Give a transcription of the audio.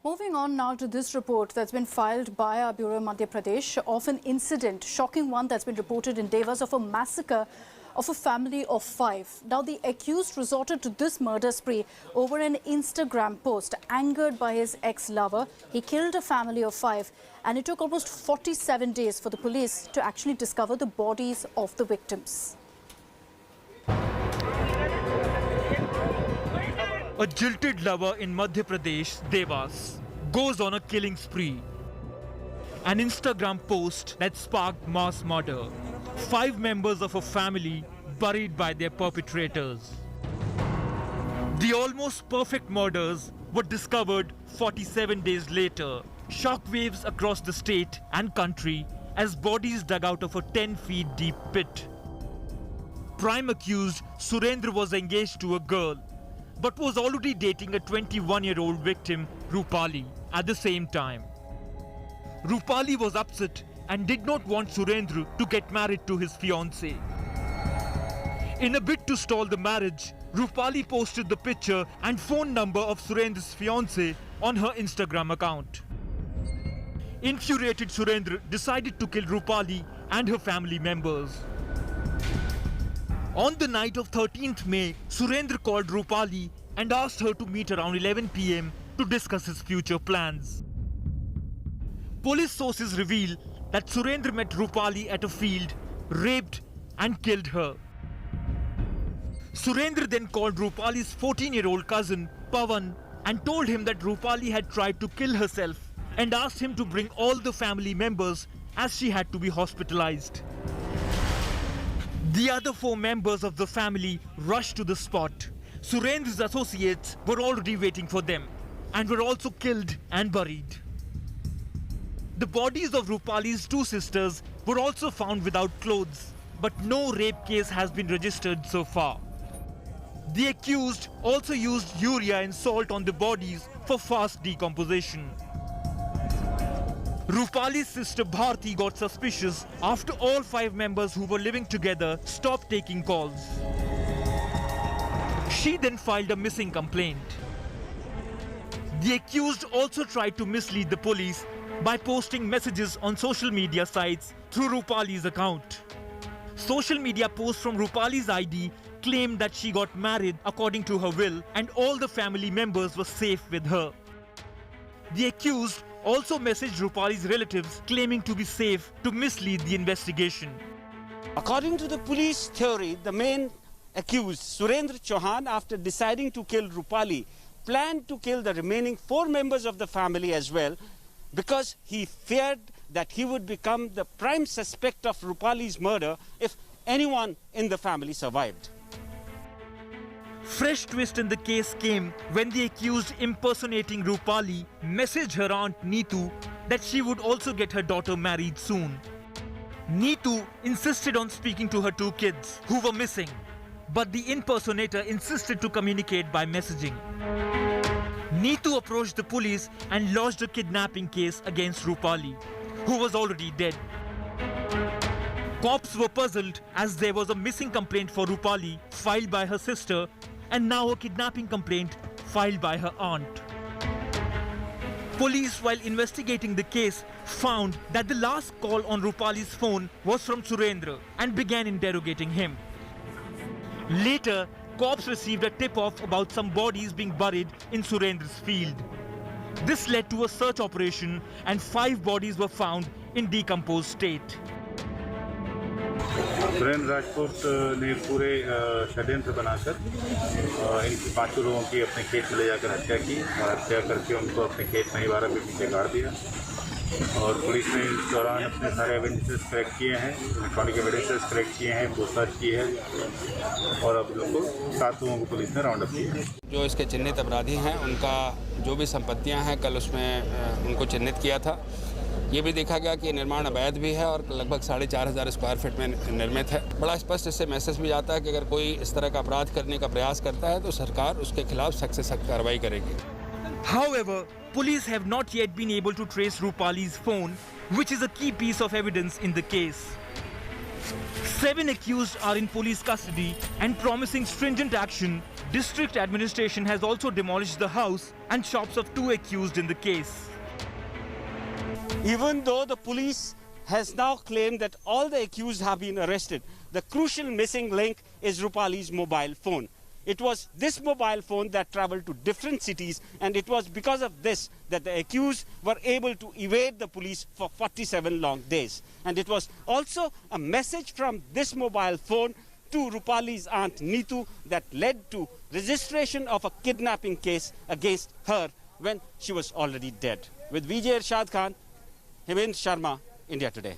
Moving on now to this report that's been filed by our Bureau Madhya Pradesh of an incident, shocking one that's been reported in Devas of a massacre of a family of 5. Now the accused resorted to this murder spree over an Instagram post. Angered by his ex-lover, he killed a family of 5, and it took almost 47 days for the police to actually discover the bodies of the victims. A jilted lover in Madhya Pradesh, Devas, goes on a killing spree. An Instagram post that sparked mass murder. 5 members of a family buried by their perpetrators. The almost perfect murders were discovered 47 days later. Shockwaves across the state and country as bodies dug out of a 10 feet deep pit. Prime accused Surendra was engaged to a girl, but was already dating a 21-year-old victim, Rupali, at the same time. Rupali was upset and did not want Surendra to get married to his fiancée. In a bid to stall the marriage, Rupali posted the picture and phone number of Surendra's fiancée on her Instagram account. Infuriated Surendra decided to kill Rupali and her family members. On the night of 13th May, Surendra called Rupali and asked her to meet around 11 p.m. to discuss his future plans. Police sources reveal that Surendra met Rupali at a field, raped and killed her. Surendra then called Rupali's 14-year-old cousin, Pawan, and told him that Rupali had tried to kill herself and asked him to bring all the family members as she had to be hospitalized. The other 4 members of the family rushed to the spot. Surendra's associates were already waiting for them and were also killed and buried. The bodies of Rupali's 2 sisters were also found without clothes, but no rape case has been registered so far. The accused also used urea and salt on the bodies for fast decomposition. Rupali's sister Bharti got suspicious after all 5 members who were living together stopped taking calls. She then filed a missing complaint. The accused also tried to mislead the police by posting messages on social media sites through Rupali's account. Social media posts from Rupali's ID claimed that she got married according to her will and all the family members were safe with her. The accused also messaged Rupali's relatives claiming to be safe to mislead the investigation. According to the police theory, the main accused, Surendra Chauhan, after deciding to kill Rupali, planned to kill the remaining 4 members of the family as well because he feared that he would become the prime suspect of Rupali's murder if anyone in the family survived. Fresh twist in the case came when the accused impersonating Rupali messaged her aunt Neetu that she would also get her daughter married soon. Neetu insisted on speaking to her 2 kids who were missing, but the impersonator insisted to communicate by messaging. Neetu approached the police and lodged a kidnapping case against Rupali, who was already dead. Cops were puzzled as there was a missing complaint for Rupali filed by her sister and now a kidnapping complaint filed by her aunt. Police, while investigating the case, found that the last call on Rupali's phone was from Surendra and began interrogating him. Later, cops received a tip-off about some bodies being buried in Surendra's field. This led to a search operation and 5 bodies were found in decomposed state. Surendra Rajput ने पूरे षड्यंत्र बनाकर इन 5 लोगों की अपने खेत में ले जाकर हत्या की और हत्या करके उनको अपने खेत में ही 12 के पीछे गाड़ दिया। और पुलिस ने इस दौरान अपने सारे एविडेंसेस कलेक्ट किए हैं, इलेक्ट्रॉनिक एविडेंसेस कलेक्ट किए हैं, पूछताछ की है और अब लोगों को 7 लोगों को पुलिस ने राउंड अप किया है। जो इसके चिन्हित अपराधी हैं उनका जो भी संपत्तियां हैं कल उसमें उनको चिन्हित किया था। ये भी देखा गया कि निर्माण अवैध भी है और लगभग 4,500 स्क्वायर फीट में निर्मित है। बड़ा स्पष्ट इससे मैसेज भी आता है कि अगर कोई इस तरह का अपराध करने का प्रयास करता है तो सरकार उसके खिलाफ सख्त से सख्त कार्रवाई करेगी। However, police have not yet been able to trace Rupali's phone, which is a key piece of evidence in the case. 7 accused are in police custody and promising stringent action District administration has also demolished the house and shops of 2 accused in the case. Even though the police has now claimed that all the accused have been arrested, the crucial missing link is Rupali's mobile phone. It was this mobile phone that traveled to different cities, and it was because of this that the accused were able to evade the police for 47 long days. And it was also a message from this mobile phone to Rupali's aunt Neetu that led to registration of a kidnapping case against her when she was already dead. With Vijay Irshad Khan, Hemendra Sharma, India Today.